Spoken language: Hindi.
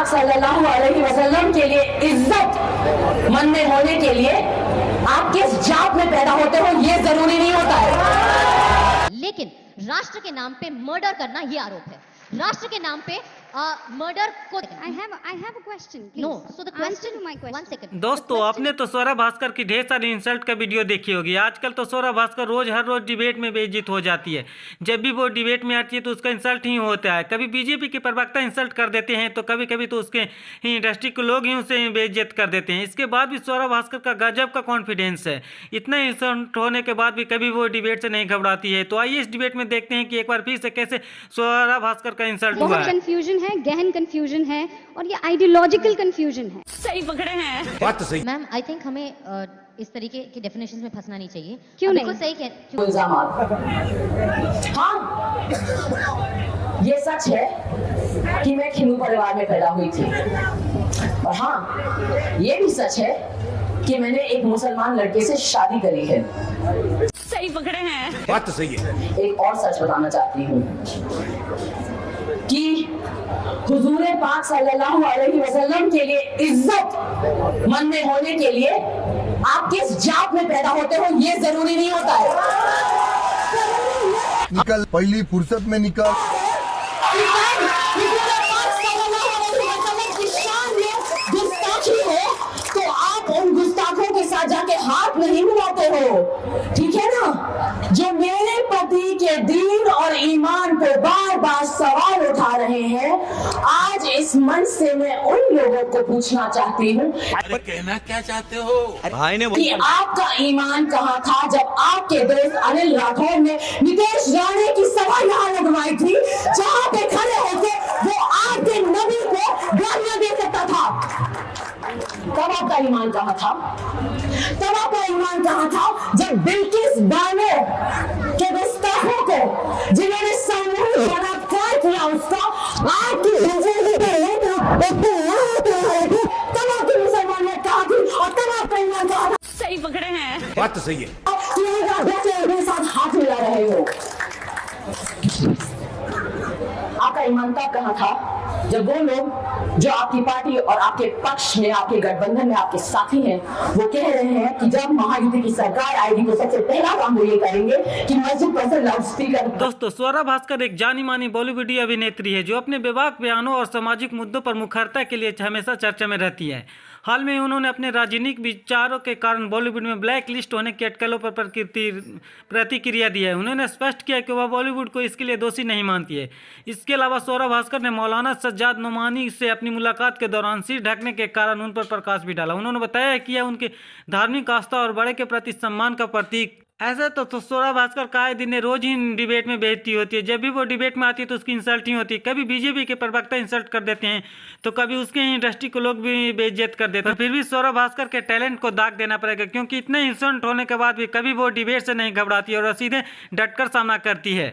सल्लल्लाहु अलैहि वसल्लम के लिए इज्जत मन में होने के लिए आप किस जात में पैदा होते हो ये जरूरी नहीं होता है। लेकिन राष्ट्र के नाम पे मर्डर करना ये आरोप है। राष्ट्र के नाम पे मर्डर को I have a question. Please. No. So the question. Answer to my question. 1 second. दोस्तों, आपने तो स्वरा भास्कर की ढेर सारी इंसल्ट का वीडियो देखी होगी। आजकल तो स्वरा भास्कर हर रोज डिबेट में बेइज्जत हो जाती है। जब भी वो डिबेट में आती है तो उसका इंसल्ट ही होता है। कभी बीजेपी के प्रवक्ता इंसल्ट कर देते हैं तो कभी कभी तो उसके इंडस्ट्री के लोग ही उसे बेइज्जत कर देते हैं। इसके बाद भी स्वरा भास्कर का गजब का कॉन्फिडेंस है। इतना इंसल्ट होने के बाद भी कभी वो डिबेट से नहीं घबराती है। तो आइए इस डिबेट में देखते हैं कि एक बार फिर से कैसे स्वरा भास्कर का इंसल्ट हुआ बहुत है। कंफ्यूजन है, गहन कंफ्यूजन है और ये आइडियोलॉजिकल कंफ्यूजन है। सही पकड़े हैं। बात तो सही। मैम आई थिंक हमें इस तरीके की डेफिनेशंस में फंसना नहीं चाहिए। क्यों नहीं? बिल्कुल सही कह इल्जामात। हाँ, ये सच है कि मैं हिंदू परिवार में पैदा हुई थी और हाँ, ये भी सच है कि मैंने एक मुसलमान लड़के से शादी करी है। सही पकड़े हैं। बात तो सही है। एक और सच बताना चाहती हूँ कि हुजूर पाक सल्लल्लाहु अलैहि वसल्लम के लिए इज्जत मन में होने के लिए आप किस जात में पैदा होते हो ये जरूरी नहीं होता है। निकल, पहली फुर्सत में निकल। गुस्ताखी हो तो आप उन गुस्ताखों के साथ जाके हाथ नहीं मिलाते हो, ठीक है ना। जो मेरे पति के दीन और ईमान पे बार बार सवाल उठा रहे हैं, आज इस मंच से मैं उन लोगों को पूछना चाहती हूँ कहना क्या चाहते हो भाई ने कि आपका ईमान कहाँ था जब आपके दोस्त अनिल राठौर ने नितेश राणे की सभा यहाँ लगवाई थी, जहाँ पे खड़े होकर वो आपके नबी को गालियां दे सकता था। तब आपका ईमान कहाँ था? तब आपका ईमान कहाँ था जब बिल्किस बानो के गुस्ताखों को, जिन्होंने सामूहिक बलात्कार किया, उसका आपकी जिंदगी पे तब आपकी मुसलमानियत कहाँ थी और तब आपका ईमान कहाँ था? सही पकड़े हैं। बात तो सही है। मेरे साथ हाथ मिला रहे हो। आपका ईमान तब कहाँ था जब वो लोग जो आपकी पार्टी और आपके पक्ष में, आपके गठबंधन में आपके साथी हैं, वो कह रहे हैं कि जब महायुति की सरकार आएगी तो सबसे पहला काम वो ये करेंगे कि मस्जिद पर से लाउड स्पीकर। दोस्तों, स्वरा भास्कर एक जानी मानी बॉलीवुड अभिनेत्री है जो अपने बेबाक बयानों और सामाजिक मुद्दों पर मुखरता के लिए हमेशा चर्चा में रहती है। हाल में उन्होंने अपने राजनीतिक विचारों के कारण बॉलीवुड में ब्लैक लिस्ट होने की अटकलों पर प्रतिक्रिया दी है। उन्होंने स्पष्ट किया कि वह बॉलीवुड को इसके लिए दोषी नहीं मानती है। इसके अलावा स्वरा भास्कर ने मौलाना सज्जाद नोमानी से अपनी मुलाकात के दौरान सिर ढकने के कारण उन पर प्रकाश भी डाला। उन्होंने बताया कि यह उनके धार्मिक आस्था और बड़े के प्रति सम्मान का प्रतीक। ऐसा तो स्वरा भास्कर का आए दिन रोज ही डिबेट में बेइज्जती होती है। जब भी वो डिबेट में आती है तो उसकी इंसल्ट ही होती है। कभी बीजेपी के प्रवक्ता इंसल्ट कर देते हैं तो कभी उसके इंडस्ट्री के लोग भी बेइज्जत कर देते हैं। फिर भी स्वरा भास्कर के टैलेंट को दाग देना पड़ेगा, क्योंकि इतने इंसल्ट होने के बाद भी कभी वो डिबेट से नहीं घबराती और सीधे डटकर सामना करती है।